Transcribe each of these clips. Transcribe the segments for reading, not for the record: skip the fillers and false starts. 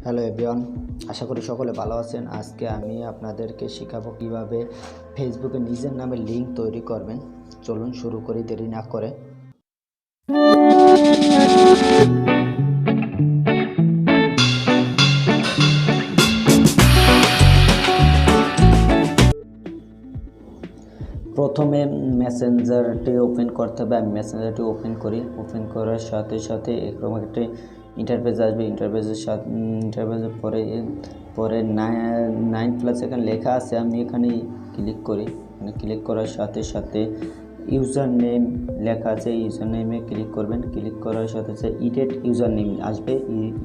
Hello everyone, আশা করি সকলে ভালো আছেন। আজকে আমি আপনাদেরকে শেখাবো কিভাবে ফেসবুকে নিজের নামে লিঙ্ক তৈরি করবেন। চলুন শুরু করি দেরি না করে। প্রথমে মেসেঞ্জারটি ওপেন করতে হবে। আমি মেসেঞ্জারটি ওপেন করি। ওপেন করার সাথে সাথে এরকম একটি ইন্টারফেস আসবে। ইন্টারফেসের পরে 9+ এখানে লেখা আছে, আমি এখানে ক্লিক করি। ক্লিক করার সাথে সাথে ইউজার নেম লেখা আছে, ইউজার নেমে ক্লিক করবেন। ক্লিক করার সাথে সাথে এডিট ইউজার নেম আসবে,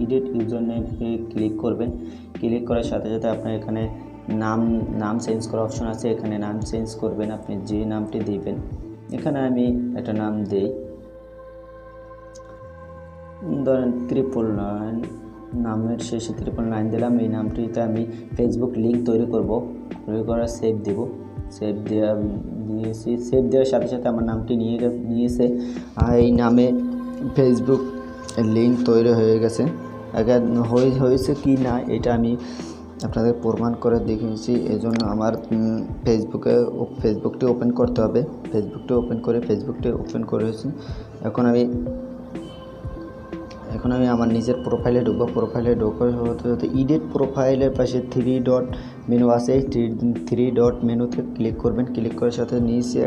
এডিট ইউজার নেমে ক্লিক করবেন। ক্লিক করার সাথে সাথে আপনার এখানে নাম চেঞ্জ করার অপশন আছে, এখানে নাম চেঞ্জ করবেন আপনি যে নামটি দিবেন। এখানে আমি একটা নাম দেই, ধরেন 999, নামের শেষে 999 দিলাম। এই নামটিতে আমি ফেসবুক লিঙ্ক তৈরি করব। তৈরি করা সেভ দেব। সেভ দিয়েছি। সেভ দেওয়ার সাথে সাথে আমার নামটি নিয়েছে আর এই নামে ফেসবুক লিঙ্ক তৈরি হয়ে গেছে। আগে হয়েছে কি না এটা আমি আপনাদের প্রমাণ করে দেখিয়েছি। এজন্য আমার ফেসবুকটি ওপেন করতে হবে। ফেসবুকটি ওপেন করেছি। এখন আমি আমার নিজের প্রোফাইলে ঢুকবো। প্রোফাইলে ঢোকার হতে এডিট প্রোফাইলের পাশে 3 ডট মেনু আছে। 3 ডট মেনুতে ক্লিক করবেন। ক্লিক করার সাথে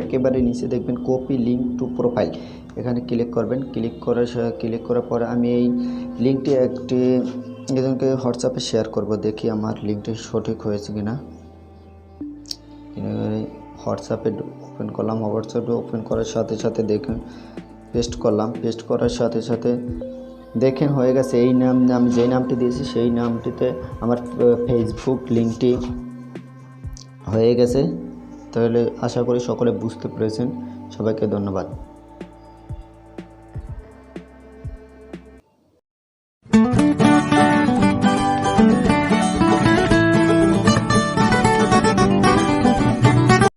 একেবারে নিচে দেখবেন কপি লিঙ্ক টু প্রোফাইল, এখানে ক্লিক করবেন। ক্লিক করার পরে আমি এই লিঙ্কটি একজনকে হোয়াটসঅ্যাপে শেয়ার করব। দেখি আমার লিঙ্কটি সঠিক হয়েছে কিনা। হোয়াটসঅ্যাপে ওপেন করলাম। হোয়াটসঅ্যাপে ওপেন করার সাথে সাথে দেখুন পেস্ট করলাম। পেস্ট করার সাথে সাথে দেখেন হয়ে গেছে। এই নাম আমি যেই নামটি দিয়েছি সেই নামটিতে আমার ফেসবুক লিঙ্কটি হয়ে গেছে। তাহলে আশা করি সকলে বুঝতে পেরেছেন। সবাইকে ধন্যবাদ।